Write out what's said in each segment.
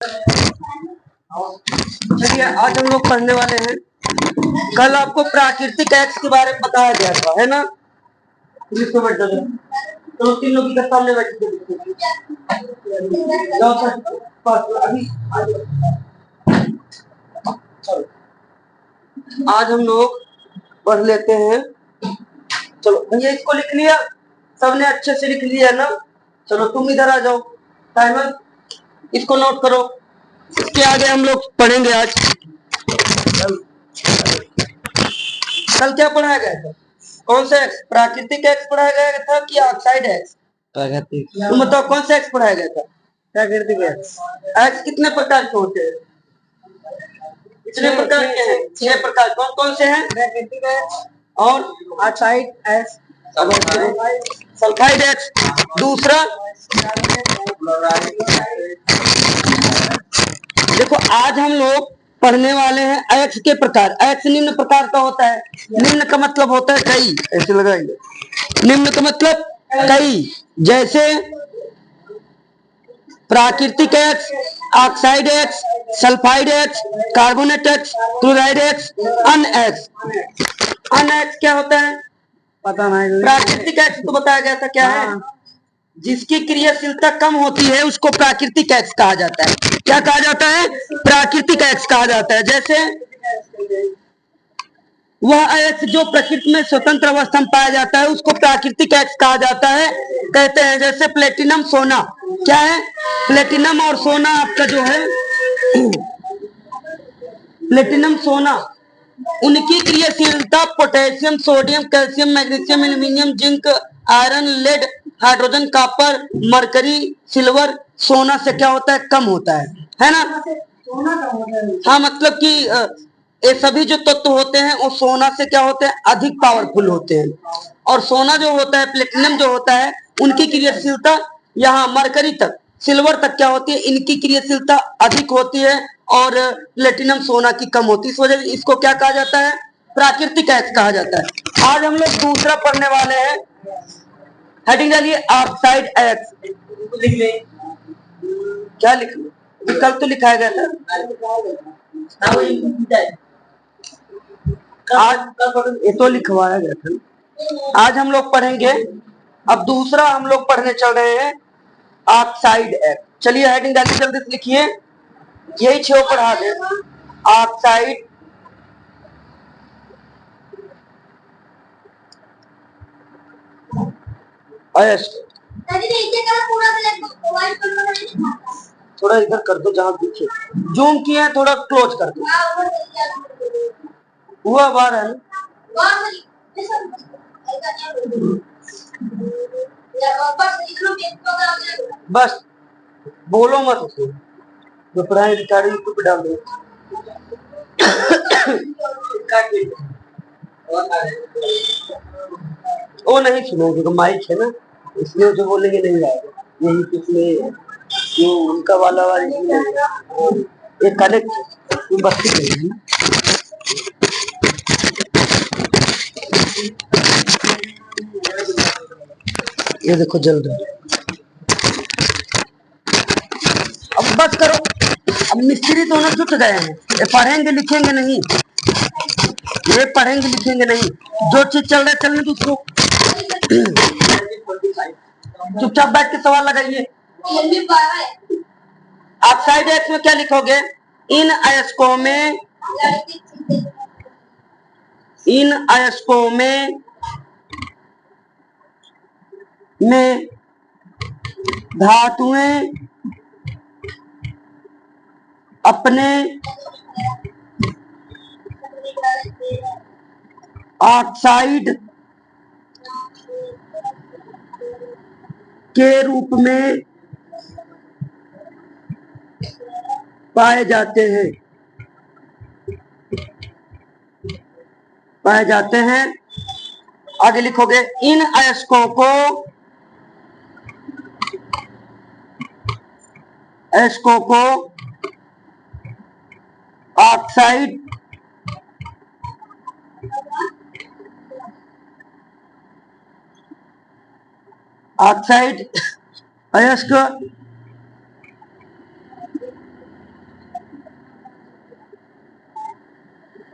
चलिए आज हम लोग पढ़ने वाले हैं। कल आपको प्राकृतिक एक्स के बारे में बताया गया था, है ना? इसको बैठ जाओ, तो तीन लोग इधर सामने बैठ जाओ सर। अभी चलो आज हम लोग पढ़ लेते हैं। चलो भैया इसको लिख लिया, सबने अच्छे से लिख लिया ना? चलो तुम इधर आ जाओ, टाइमर इसको नोट करो। इसके आगे हम लोग पढ़ेंगे आज। कल क्या पढ़ाया गया था? कौन सा एक्स? प्राकृतिक एक्स पढ़ाया गया था कि ऑक्साइड एक्स? प्राकृतिक। तुम बताओ कौन सा एक्स पढ़ाया गया था? प्राकृतिक एक्स। एक्स कितने प्रकार के होते हैं? कितने प्रकार के हैं? 6 प्रकार। कौन कौन से हैं? प्राकृतिक एक्स और ऑक्साइड एक्स, सल्फाइड एक्स। दूसरा देखो आज हम लोग पढ़ने वाले हैं एक्स के प्रकार। एक्स निम्न प्रकार का होता है। निम्न का मतलब होता है कई, ऐसे लगाएंगे। निम्न का मतलब कई, जैसे प्राकृतिक एक्स, ऑक्साइड एक्स, सल्फाइड एक्स, कार्बोनेट एक्स, क्लोराइड एक्स, अन एक्स। अन एक्स क्या होता है? पता नहीं। प्राकृतिक एक्स तो बताया गया था क्या है? जिसकी क्रियाशीलता कम होती है उसको प्राकृतिक एक्स कहा जाता है। क्या कहा जाता है? प्राकृतिक एक्स कहा जाता है। जैसे वह एक्स जो प्रकृति में स्वतंत्र अवस्था में पाया जाता है उसको प्राकृतिक एक्स कहा जाता है, कहते हैं। जैसे प्लेटिनम, सोना। क्या है? प्लेटिनम और सोना आपका जो है प्लेटिनम, सोना, उनकी क्रियाशीलता potassium, sodium, calcium, magnesium, aluminium, zinc, iron, lead, hydrogen, copper, mercury, silver, सोना से क्या होता है? कम होता है ना? हाँ, मतलब कि ये सभी जो तत्व होते हैं वो सोना से क्या होते हैं? अधिक पावरफुल होते हैं। और सोना जो होता है, प्लेटिनम जो होता है, उनकी क्रियाशीलता यहाँ मरकरी तक, सिल्वर तक क्या होती है? इनकी क्रियाशीलता अधिक होती है और प्लेटिनम, सोना की कम होती है। इस वजह से इसको क्या कहा जाता है? प्राकृतिक एक्स कहा जाता है। आज हम लोग दूसरा पढ़ने वाले हैं। हेडिंग डालिए ऑक्साइड एक्स। लिख ले। क्या लिख ले? कल तो लिखाया गया था। आज ये तो लिखवाया गया था। आज हम लोग पढ़ेंगे। अब दूसरा हम लोग पढ़ने चल रहे हैं ऑक्साइड एक्स। चलिए हेडिंग डालिए, जल्दी से लिखिए। यही 6 पढ़ा दे। ऑक्साइड थोड़ा इधर कर दो जहां दिखे। जूम किया है, थोड़ा क्लोज कर दो। हुआ बार है ना? बस बोलो मत उसको। जो पढ़ाई रिकॉर्डिंग पे डाल दो। वो नहीं सुनेंगे तो माइक है ना, इसलिए जो बोलेंगे नहीं आएगा। यही पिछले जो उनका वाला ये कनेक्ट बत्ती है ना। ये देखो जल रहा है। अब बस करो। अब मिस्त्री दोनों जुट गए हैं। ये पढ़ेंगे लिखेंगे नहीं, ये पढ़ेंगे लिखेंगे नहीं। जो चीज चल रहा है चलने दो उसको। चुपचाप बैठ के सवाल लगाइए। ऑक्साइड एक्स में क्या लिखोगे? इन अयस्कों में धातुएं अपने ऑक्साइड के रूप में पाए जाते हैं। आगे लिखोगे इन अयस्कों को ऑक्साइड अयस्क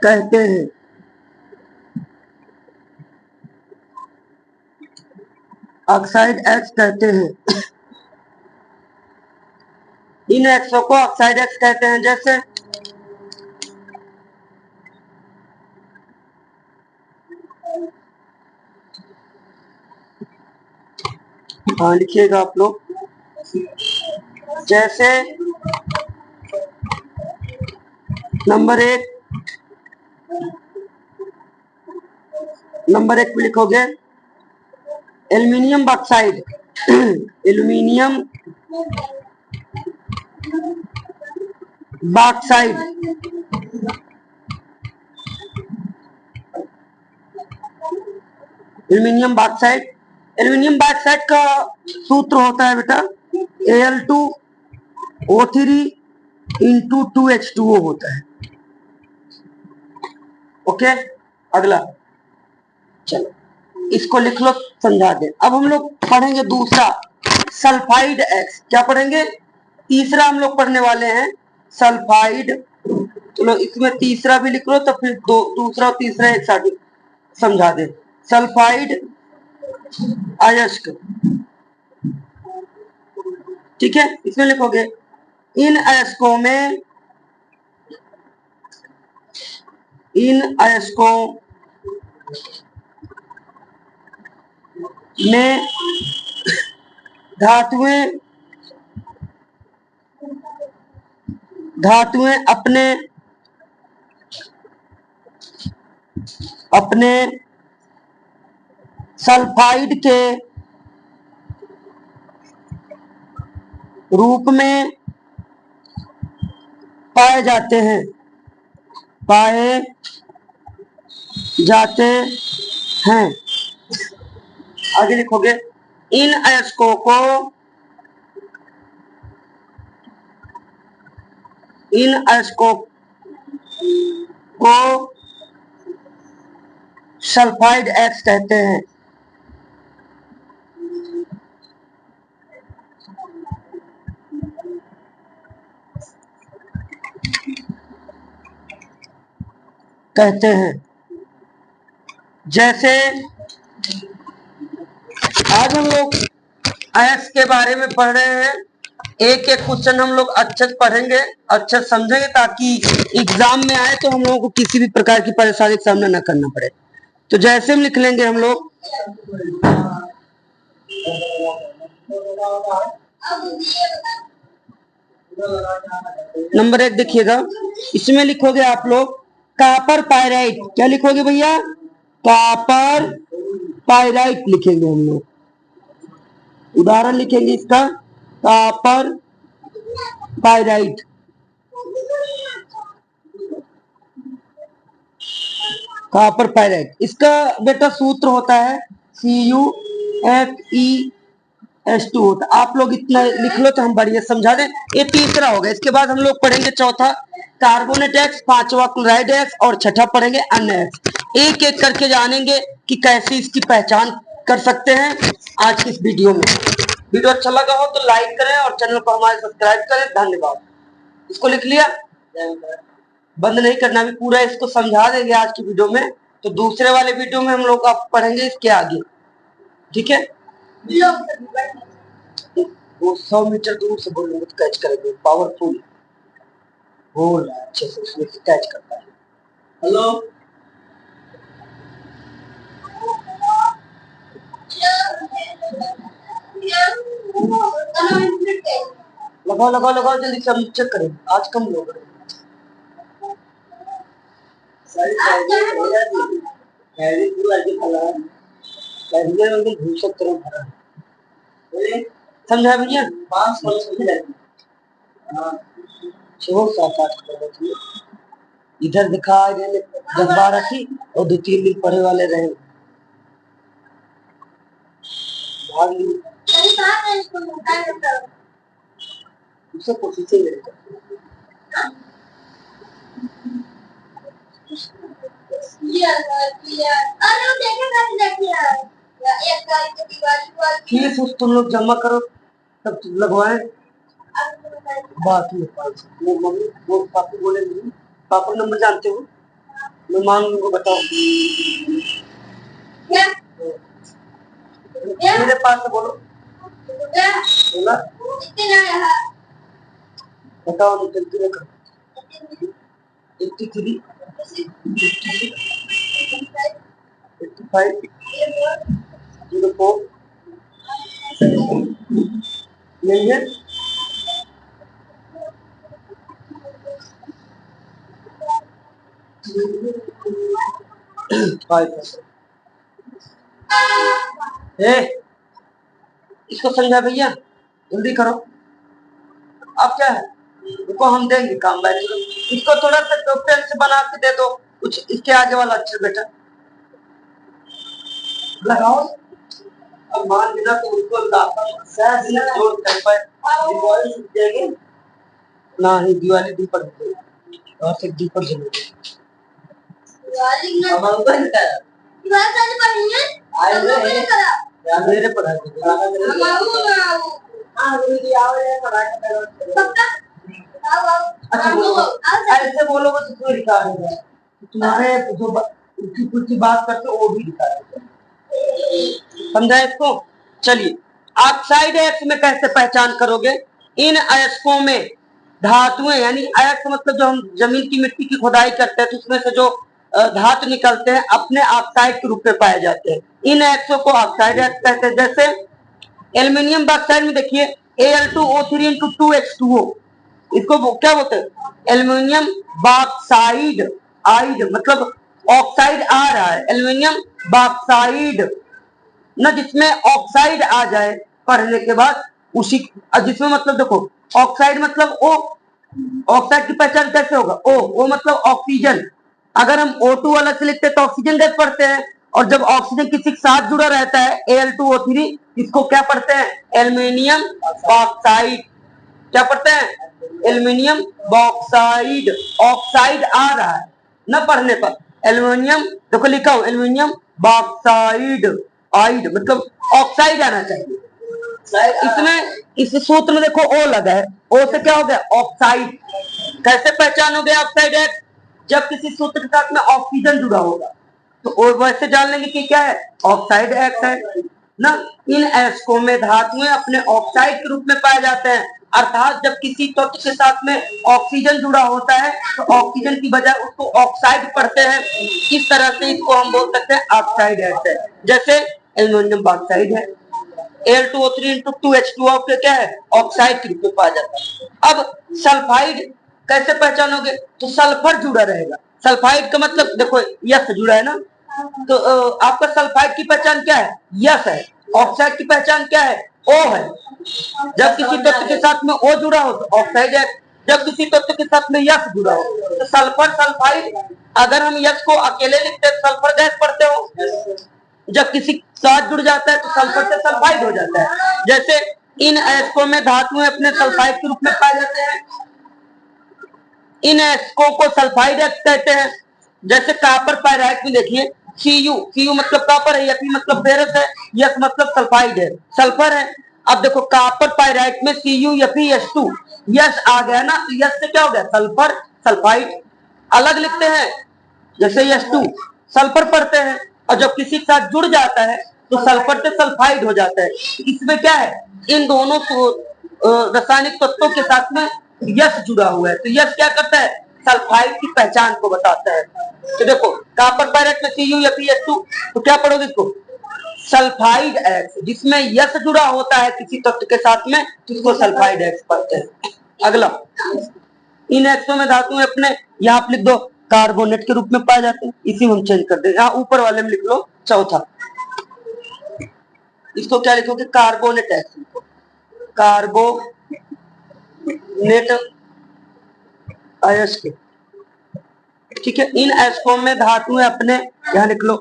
कहते हैं। ऑक्साइड एक्स कहते हैं। इन एक्सों को ऑक्साइड एक्स कहते हैं। जैसे हाँ लिखिएगा आप लोग। जैसे नंबर एक पे लिखोगे aluminium bauxite. Aluminium bauxite aluminium bauxite aluminium bauxite का सूत्र होता है बेटा Al2O3 इंटू 2H2O होता है। ओके, अगला चलो इसको लिख लो, समझा दे। अब हम लोग पढ़ेंगे दूसरा सल्फाइड एक्स। क्या पढ़ेंगे? तीसरा हम लोग पढ़ने वाले हैं सल्फाइड। चलो इसमें तीसरा भी लिख लो तो फिर दूसरा और तीसरा एक साथ समझा दे। सल्फाइड अयस्क, ठीक है। इसमें लिखोगे इन अयस्कों में धातुएं अपने सल्फाइड के रूप में पाए जाते हैं। आगे लिखोगे इन अयस्कों को सल्फाइड एक्स कहते हैं। जैसे आज हम लोग एक्स के बारे में पढ़ रहे हैं। एक एक क्वेश्चन हम लोग अच्छे से पढ़ेंगे, अच्छे से समझेंगे, ताकि एग्जाम में आए तो हम लोगों को किसी भी प्रकार की परेशानी का सामना न करना पड़े। तो जैसे हम लिख लेंगे हम लोग नंबर 1 देखिएगा, इसमें लिखोगे आप लोग कॉपर पायराइट। क्या लिखोगे भैया? कॉपर पायराइट लिखेंगे हम लोग। उदाहरण लिखेंगे इसका कॉपर पायराइट। कॉपर पायराइट, इसका बेटा सूत्र होता है CuFeS2 होता है। आप लोग इतना लिख लो तो हम बढ़िया समझा दें। ये तीसरा होगा। इसके बाद हम लोग पढ़ेंगे चौथा कार्बोनेट एक्स, पांचवा क्लोराइड एक्स और छठा पढ़ेंगे अन्य एक्स। एक एक करके जानेंगे कि कैसे इसकी पहचान कर सकते हैं आज की इस वीडियो में। वीडियो अच्छा लगा हो तो लाइक करें और चैनल को हमारे सब्सक्राइब करें। धन्यवाद। इसको लिख लिया, बंद नहीं करना, भी पूरा इसको समझा देंगे आज की वीडियो में। तो दूसरे वाले वीडियो में हम लोग आप पढ़ेंगे इसके आगे, ठीक है। वो 100 मीटर दूर से बोलेंगे तो कैच करेंगे। पावरफुल बोल अच्छे से उसमें कैच करता है। हेलो, लगाओ जल्दी से, हम चेक करें। आज कम लोग समझा भैया? 6 7 8 इधर दिखा 10 12 थी और 2 3 दिन पढ़े वाले रहे। कोशिश फीस उस तुम लोग जमा करो तब लगवाए। बात में 500 वो मम्मी वो पापा बोले नहीं। पापा नंबर जानते हो? मैं मान लूंगा, बताओ। मेरे पास से बोलो, बोला बताओ, तो जल्दी रखो। 83, 85, 04 नहीं है। 5%। इसको समझा भैया, जल्दी करो। अब क्या है, देखो हम देंगे काम बैठ, इसको थोड़ा सा पेन से बना के दे दो, कुछ इसके आगे वाला अक्षर बेटा लगाओ। अब मान लेना तो उसको सहज जोड़ कर पाए, दिवाली सीख देंगे ना ही, दिवाली दीपक और फिर दीपक जलेंगे। अब हम क्या करें, दिवाली पढ़नी है, आए या मेरे पढ़ा के ऐसे बोलोगे तो कोई रिकॉर्ड हो जाए, तुम्हारे जो कुछ बात करते हो वो भी रिकॉर्ड हो जाए। समझा इसको? चलिए, ऑक्साइड अयस्क में कैसे पहचान करोगे? इन अयस्कों में धातुएं, यानी अयस्क मतलब जो हम जमीन की मिट्टी की खुदाई करते हैं तो उसमें से जो धातु निकलते हैं अपने ऑक्साइड के रूप में पाए जाते हैं। इन अयस्कों को ऑक्साइड अयस्क कहते हैं। जैसे एल्यूमिनियम बॉक्साइड में देखिए Al2O3 × 2H2O, इसको क्या बोलते हैं? Aluminium bauxite. आइड मतलब ऑक्साइड आ रहा है, एल्यूमिनियम बॉक्साइड ना, जिसमें ऑक्साइड आ जाए पढ़ने के बाद उसी, जिसमें मतलब देखो ऑक्साइड मतलब ओ, ऑक्साइड की पहचान कैसे होगा? ओ मतलब ऑक्सीजन, अगर हम O2 अलग से लिखते हैं तो ऑक्सीजन गैस पढ़ते हैं, और जब ऑक्सीजन किसी के साथ जुड़ा रहता है Al2O3, इसको क्या पढ़ते हैं? Aluminium bauxite. क्या पढ़ते हैं? Aluminium bauxite. ऑक्साइड आ रहा है न पढ़ने पर, एल्यूमिनियम देखो लिखा हो एल्यूमिनियम बॉक्साइड, आइड मतलब ऑक्साइड आना चाहिए। इसमें इस सूत्र में देखो ओ लगा है, ओ से क्या हो गया? ऑक्साइड। कैसे पहचानोगे ऑक्साइड है? जब किसी सूत्र के साथ में ऑक्सीजन जुड़ा होगा तो ओ वैसे जान लेंगे कि क्या है? ऑक्साइड एक्स है ना। इन अयस्कों में धातुएं अपने ऑक्साइड के रूप में पाए जाते हैं, अर्थात जब किसी तत्व के साथ में ऑक्सीजन जुड़ा होता है तो ऑक्सीजन की बजाय उसको ऑक्साइड पढ़ते हैं। इस तरह से इसको हम बोल सकते हैं ऑक्साइड एक्स है। जैसे एल्यूमिनियम बॉक्साइड है, Al2O3 × 2H2O क्या है? ऑक्साइड के रूप में पाया जाता है। अब सल्फाइड कैसे पहचानोगे? तो सल्फर जुड़ा रहेगा, सल्फाइड का मतलब देखो यस जुड़ा है ना, तो आपका सल्फाइड की पहचान क्या है? यस है। ऑक्साइड की पहचान क्या है? ओ है। जब किसी तत्व के साथ में ओ जुड़ा हो तो ऑक्साइड है, जब किसी तत्व के साथ में यस जुड़ा हो तो सल्फर सल्फाइड। अगर हम यस को अकेले लिखते हैं तो सल्फर गैस पढ़ते हो, जब किसी साथ जुड़ जाता है तो सल्फर से सल्फाइड हो जाता है। जैसे इन अयस्कों में धातुएं अपने सल्फाइड के रूप में पाए जाते हैं, इन अयस्कों को सल्फाइड अयस्क कहते हैं। जैसे कापर पाइराइट में देखिए Cu मतलब कापर है, Fe मतलब फेरस है, यस मतलब सल्फाइड है, सल्फर है। अब देखो कापर पाइराइट में CuFeS2 यस आ गया ना, तो यस से क्या हो गया? Sulphur sulphide. अलग लिखते हैं, जैसे S2 सल्फर पढ़ते हैं और जब किसी के साथ जुड़ जाता है तो सल्फर से सल्फाइड हो जाता है। इसमें क्या है? इन दोनों रासायनिक तत्वों के साथ में यस जुड़ा हुआ है, तो यस क्या करता है? सल्फाइड की पहचान को बताता है। तो देखो कापर पाइरेट में CuFeS2, तो क्या पढ़ोगे इसको? सल्फाइड एक्स, जिसमें यस जुड़ा होता है किसी तत्व के साथ में तो इसको सल्फाइड एक्स पढ़ते हैं। अगला, इन एक्सों में धातुएं अपने, यहाँ आप लिख दो कार्बोनेट के रूप में पाए जाते हैं, इसी में हम चेंज कर देंगे। यहाँ ऊपर वाले में लिख लो चौथा, इसको क्या लिखोगे? कार्बोनेट एक्स लिखो, कार्बोनेट अयस्क। ठीक है, इन अयस्कों में धातुएं अपने, यहाँ लिख लो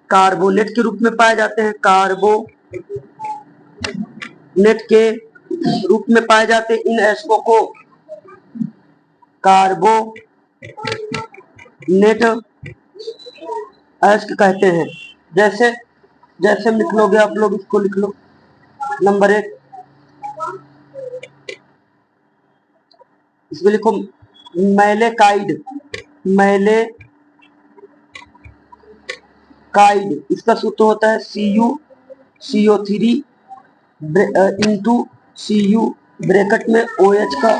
कार्बोनेट के रूप में पाए जाते हैं, कार्बोनेट के रूप में पाए जाते हैं। इन अयस्कों को कार्बोनेट अयस्क कहते हैं। जैसे जैसे लिख लोगे आप लोग, इसको लिख लो नंबर 1, इसमें लिखो मैलेकाइड, मैलेकाइड काइड, इसका सूत्र होता है CuCO3 इंटू Cu ब्रैकेट में OH का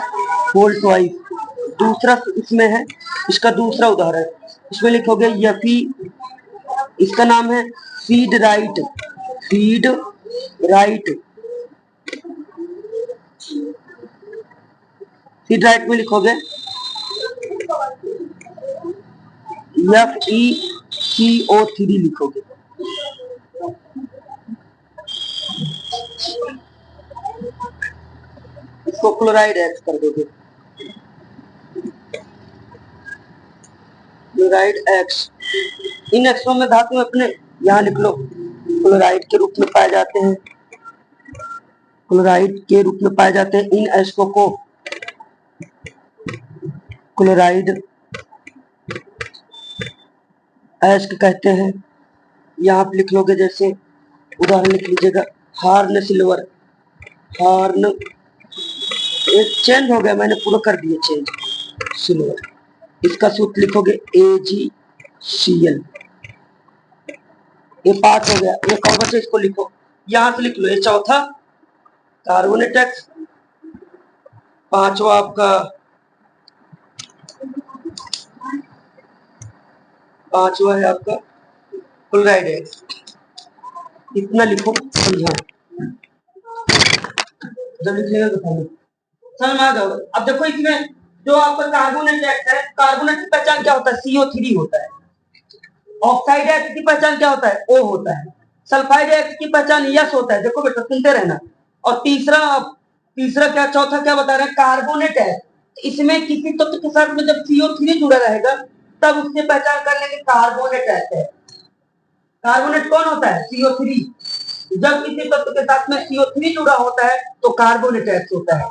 होल ट्वाइस। दूसरा इसमें है, इसका दूसरा उदाहरण, इसमें लिखोगे Fe, इसका नाम है feed right, feed right, feed right में लिखोगे FeCO3 लिखोगे। इसको क्लोराइड एक्स कर दोगे, क्लोराइड एक्स। इन एक्सों में धातु अपने यहाँ लिख लो, क्लोराइड के रूप में पाए जाते हैं, क्लोराइड के रूप में पाए जाते हैं। इन एस्को को क्लोराइड एस्क कहते हैं। यहाँ पे लिख लोगे, जैसे उदाहरण लिख लीजिएगा हार्न सिल्वर, हार्न, एक चेंज हो गया, मैंने पूरा कर दिया चेंज, सिल्वर। इसका सूत्र लिखोगे AgCl, ये 5 हो गया। एक और बचे, इसको लिखो, यहां से लिख लो, ये चौथा कार्बोनेट एक्स, पांचवा आपका, पांचवा है आपका क्लोराइड एक्स। इतना लिखो, समझा, जब लिखिएगा तो समझ में आ जाओगे। अब देखो इसमें जो आपका कार्बोनेट एक्स है, कार्बोनेट की पहचान क्या होता है? CO3 होता है। ऑक्साइड एक्स की पहचान क्या होता है? O होता है। सल्फाइड एक्स की पहचान यस होता है। देखो बेटा, सुनते रहना। और तीसरा, तीसरा क्या, चौथा क्या बता रहे हैं? कार्बोनेट है। इसमें किसी तत्व के साथ में जब CO3 जुड़ा रहेगा तब उससे पहचान कर लेंगे कार्बोनेट है। कार्बोनेट कौन होता है? CO3। जब किसी तत्व के साथ में CO3 जुड़ा होता है तो कार्बोनेट एक्स होता है।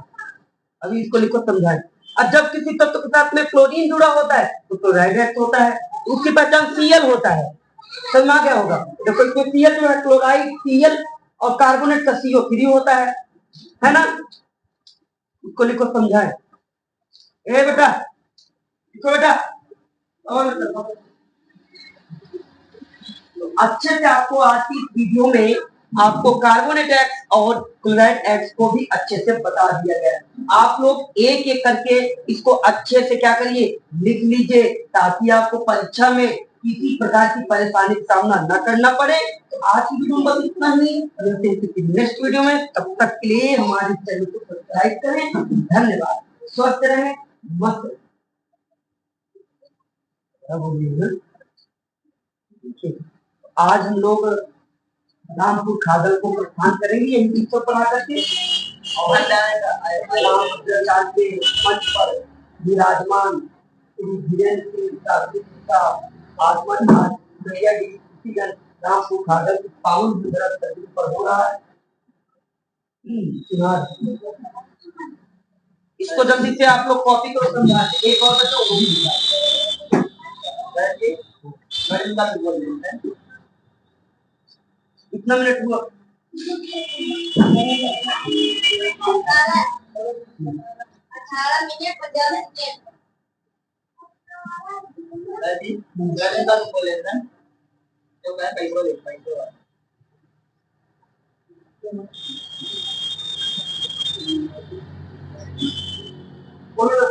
अभी इसको लिखो, समझाएं। और जब किसी तत्व के साथ में क्लोरीन जुड़ा होता है तो क्लोराइड एक्स होता है, उसकी पहचान Cl होता है। समझ में आ गया होगा। देखो इसमें Cl जो है, क्लोराइड Cl, और कार्बोनेट का CO3 होता है ना। इसको लिखो, समझाएं। ए बेटा, लिखो बेटा, और अच्छे से आपको आज की वीडियो में आपको कार्बोनेट एक्स और क्लोराइड एक्स को भी अच्छे से बता दिया गया है। आप लोग एक एक करके इसको अच्छे से क्या करिए, लिख लीजिए, ताकि आपको परीक्षा में किसी प्रकार की परेशानी का सामना न करना पड़े। तो आज की वीडियो में बस इतना ही, मिलते हैं नेक्स्ट वीडियो में। तब तक के लिए हमारे चैनल को सब्सक्राइब करें। धन्यवाद। स्वस्थ रहें, मस्त रहें। आज हम लोग रामपुर खादल को प्रस्थान करेंगे यही चीजों पर आकर के, और रामचंद्राचार्य के मंच पर विराजमान श्री धीरेन्द्र सिंह शास्त्री का आगमन आज मैया रामपुर खादल की पावन धरती पर हो रहा है। इसको जल्दी से आप लोग कॉपी करो, समझा। एक और बच्चा वो भी लिखा है। कितना मिनट हुआ? 18 मिनट 50 सेकंड। अभी गले का बोले ना, तो मैं पैसा ले पैसा बोलो।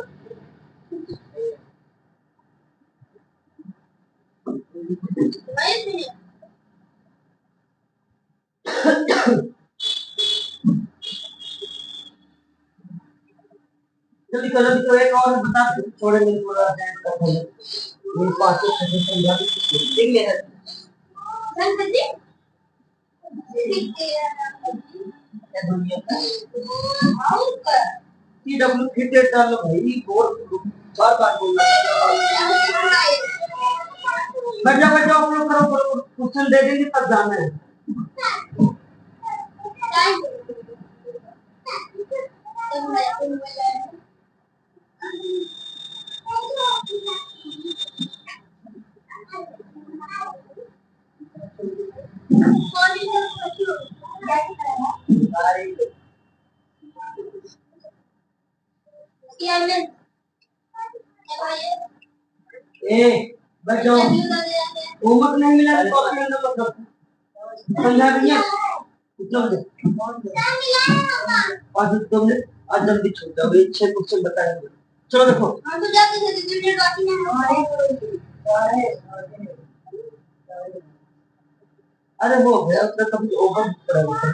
जल्दी करो, जल्दी करो, एक और बता थोड़े दिन थोड़ा टाइम कर दो। ये पांच से समझा देख ले संतति ये दुनिया का TW फिटेड डालो भाई, बोल बार बार बोलना। बैठ जाओ, आप लोग करो, क्वेश्चन दे देंगे तब जाना है। ए बैठ जाओ। होमवर्क नहीं मिला तो कॉपी में नंबर रखो। समझा भैया? कितना बजे? 5 मिनट। आज जल्दी छूट जाओ, 6 क्वेश्चन बताएंगे। चलो देखो। हम तो जाते थे रिजल्ट बाकी है। अरे वो गया उसका कभी ओवर पड़ा।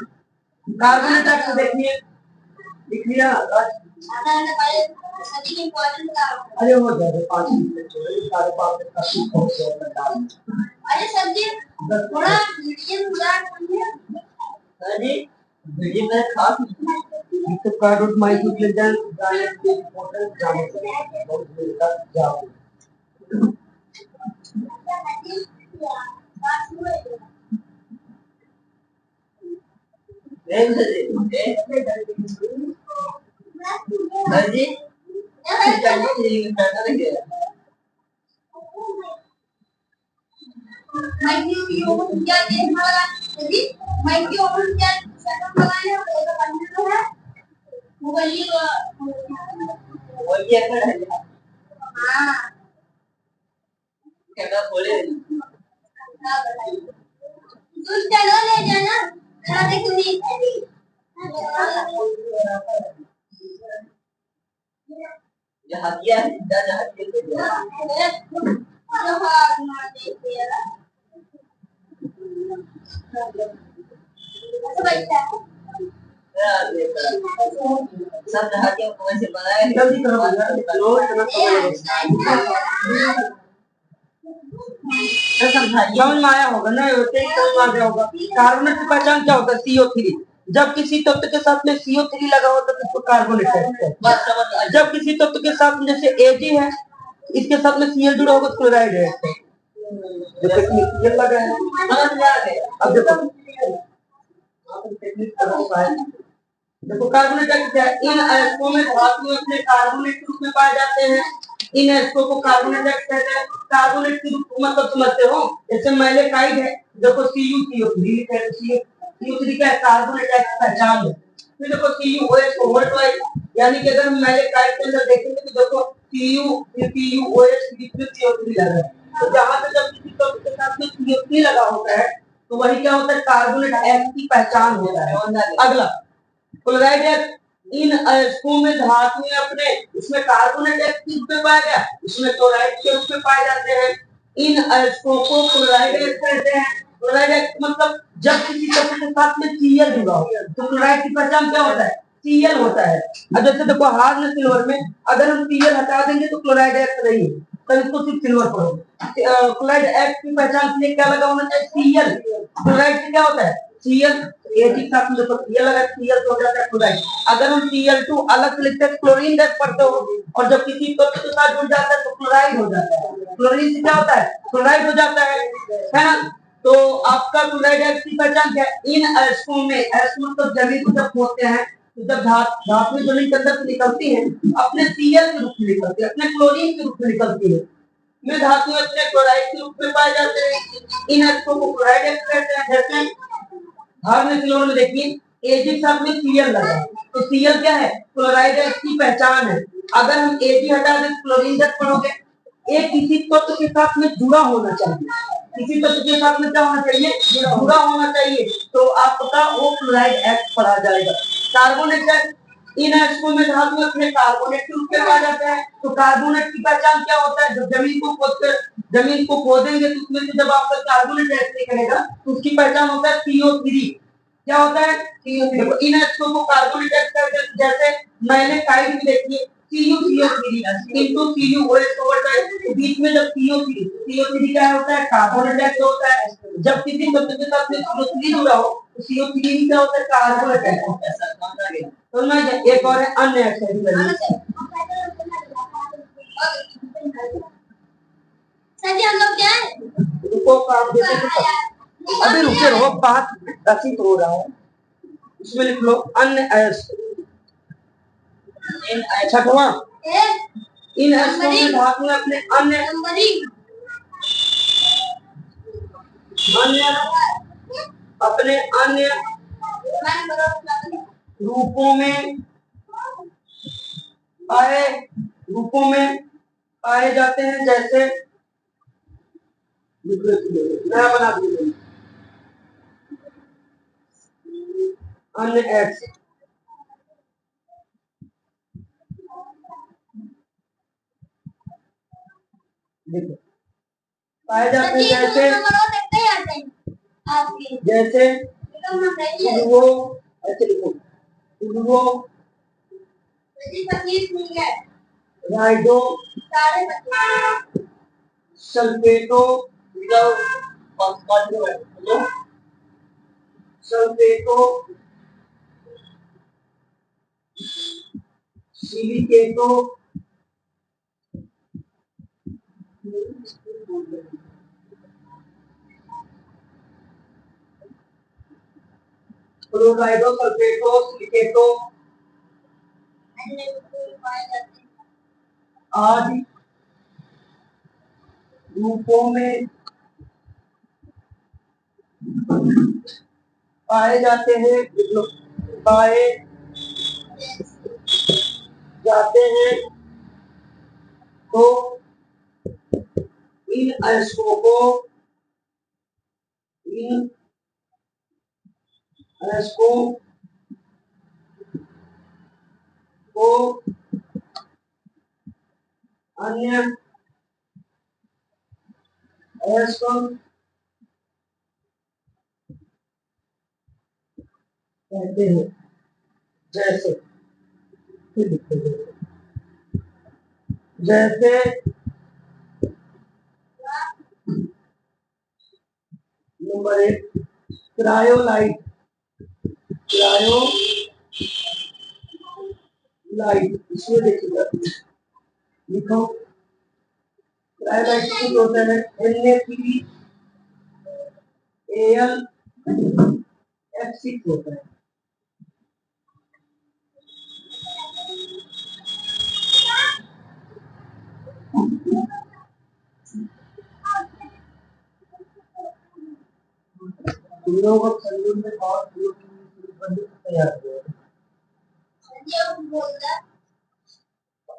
कार्बन डाइऑक्साइड देखिए, लिख लिया आज। अरे हो जाएगा 5 मिनट छोड़े, सारे 5 मिनट काफी हो गया। अरे सर जी थोड़ा मीडियम उधार करिए। अरे वीडियो में खास तो कार्ड माइक ले जाए गाने के इम्पोर्टेंट जाने बहुत मिलता जाओ। जी सब जल्दी करो समझ में आया होगा ना? समझ में आ गया होगा। कार्बोनेट की पहचान क्या होता है? CO3। जब किसी तत्व के साथ में CO3 लगा होता है तो इसको कार्बोनेट कहते हैं। जब किसी तत्व के साथ में जैसे Ag है, इसके साथ में Cl जुड़ा होगा तो क्लोराइड है। जैसे Cl लगा है, अब देखो देखो कार्बोनेट क्या है? इन अयस्कों में धातु अपने कार्बोनेट के रूप में पाए जाते हैं। इन अयस्कों को कार्बोनेट कहते हैं। कार्बोनेट के रूप में मतलब समझते हो, जैसे मैलेकाइड है, देखो CuCO3 CuCO3 का कार्बोनेट की पहचान है। फिर देखो CuOH यानी कि अगर हम मैलेकाइड के अंदर देखेंगे तो देखो CuOH CO3 लगा है। तो जहां पे जब किसी तत्व के साथ में CO3 लगा होता है तो वही क्या होता है? कार्बोनेट X की पहचान होता है। अगला क्लोराइड। इन अयस्कों में धातु अपने इसमें कार्बोनेट X के रूप में पाया गया, इसमें क्लोराइड के रूप में पाए जाते हैं। इन अयस्कों को क्लोराइड X कहते हैं। क्लोराइड X मतलब जब किसी तत्व के साथ में Cl जुड़ा हो तो क्लोराइड की पहचान क्या होता है? Cl होता है। अब जैसे देखो हार्ड में सिल्वर में अगर हम Cl हटा देंगे तो क्लोराइड X नहीं है, तो इसको सिर्फ सिल्वर पढ़ो। क्लोराइड X की पहचान के लिए क्या लगा होना चाहिए? Cl। क्लोराइड से क्या होता है? Cl Ag के साथ में देखो Cl लगा, Cl तो हो जाता है क्लोराइड। अगर हम Cl2 अलग से लिखते हैं क्लोरीन गैस पढ़ते हो, और जब किसी तत्व के साथ जुड़ जाता है तो क्लोराइड हो जाता है। क्लोरीन से क्या होता है? क्लोराइड हो जाता है ना? तो आपका क्लोराइड X की पहचान क्या है? इन अयस्कों में, अयस्क मतलब जमीन को जब खोदते हैं तो जब धातु जमीन के अंदर से निकलती है अपने Cl के रूप में निकलती है, अपने क्लोरीन के रूप में निकलती है। में धातु अपने क्लोराइड के रूप में पाए जाते हैं। इन अयस्कों को क्लोराइड X कहते हैं। जैसे हर में सिल्वर में देखिए Ag के साथ में Cl लगा है, तो Cl क्या है? क्लोराइड X की पहचान है। अगर हम Ag हटा दें क्लोरीन गैस पढ़ोगे। एक किसी तत्व के साथ में जुड़ा होना चाहिए, किसी तत्व के साथ में क्या होना चाहिए? जुड़ा होना चाहिए, तो आपका वो क्लोराइड X पढ़ा जाएगा। कार्बोनेट इन अयस्कों में धातु अपने कार्बोनेट के रूप में पाया जाता है। तो कार्बोनेट की पहचान क्या होता है? जब जमीन को खोदेंगे तो उसमें से जब आपका कार्बोनेट X निकलेगा तो उसकी पहचान होता है CO3। क्या होता है? CO3। इन अयस्कों को कार्बोनेट X कहते हैं। जैसे मैलेकाइड में देखिए CuCO3 into CuOH बीच में जब CO3 क्या होता है? कार्बोनेट X होता है। जब किसी तत्व के साथ में CO3 जुड़ा हो तो CO3 क्या होता है? कार्बोनेट X होता है। तो मैं एक और है अन्य एक्साइड सर जी हम लोग क्या है? रुको काम देते हैं। अभी रुके रहो, बात रचित हो रहा है। इसमें लिख लो अन्य अयस्क। छठवां इन अयस्कों में धातु अपने अन्य अपने अन्य रूपों में पाए जाते हैं। जैसे नया बना दिया अन्य एक्स। देखो पाए जाते हैं जैसे वो ऐसे लिखो वो राइडो सल्फेटो सल्फेटो सिलिकेटो क्लोराइडो सल्फेटो सिलिकेटो आदि रूपों में पाए जाते हैं पाए जाते हैं तो इन अयस्कों को अन्य अयस्कों कहते हैं जैसे जैसे नंबर 1 क्रायोलाइट इसमें देखिएगा लिखो क्रायोलाइट की होता है NaCl होता है। तुम लोगों को शरीर में बहुत तैयार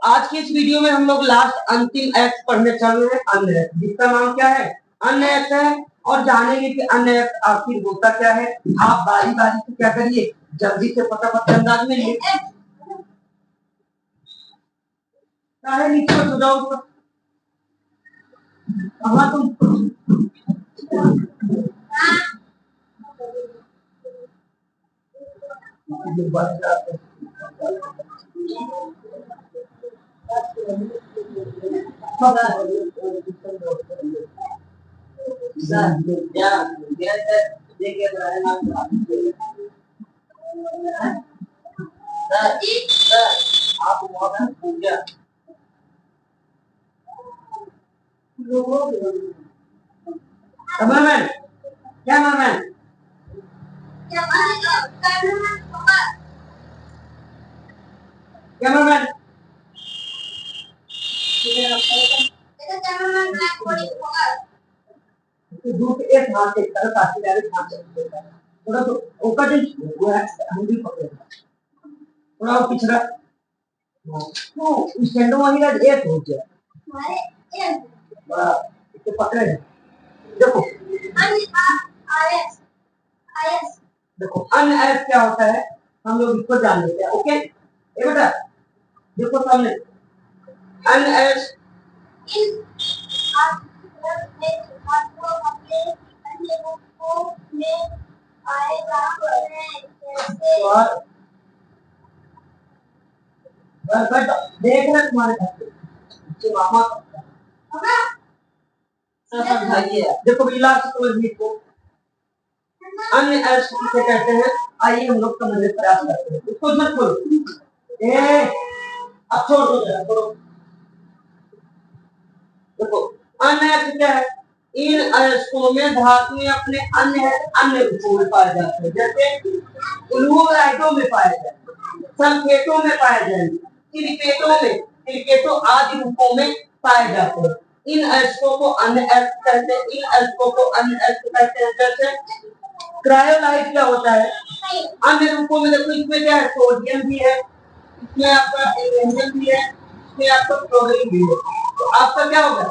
आज की इस वीडियो में हम लोग लास्ट अंतिम एक्ट पढ़ने चल रहे हैं अन्य एक्ट, जिसका नाम क्या है अन्य एक्ट है। और जानेंगे कि अन्य एक्ट आखिर होता क्या है। आप बारी बारी से क्या करिए जल्दी से फटाफट अंदाज में लिखिए। नीचे हो जाओ कहाँ तुम बच जाते आप कैमरामैन कैमरामैन कैमरामैन दूर एक हाथ से तरह ताकि डायरेक्ट हाथ से थोड़ा तो ऊपर वो है हम भी पकड़ेगा थोड़ा पिछड़ा तो स्टैंडो वही ना एक हो गया बड़ा इसे पकड़े देखो देखो अनएस क्या होता है हम लोग इसको जान लेते हैं। ओके ये बेटा देखो सामने अनएस देख रहे तुम्हारे घर मामा देखो लास्ट समझ को अन्य एल्स किसे कहते हैं। आइए हम लोग समझने का प्रयास करते हैं। उसको मत खोलो अब छोड़ दो जरा छोड़ो। देखो अन्य एल्स क्या है इन अयस्कों में धातुएं अपने अन्य रूपों में पाए जाते हैं जैसे क्लोराइडों में पाए जाते हैं सल्फेटों में पाए जाएंगे सिलिकेटों आदि रूपों में पाए जाते हैं। इन अयस्कों को अन्य एल्स कहते हैं। इन अयस्कों को अन्य एल्स कहते हैं जैसे क्रायोलाइट क्या होता है अन्य रूपों में देखो इसमें क्या है सोडियम भी है इसमें आपका एल्यूमिनियम भी है इसमें आपका क्लोरीन भी है। तो आपका क्या होगा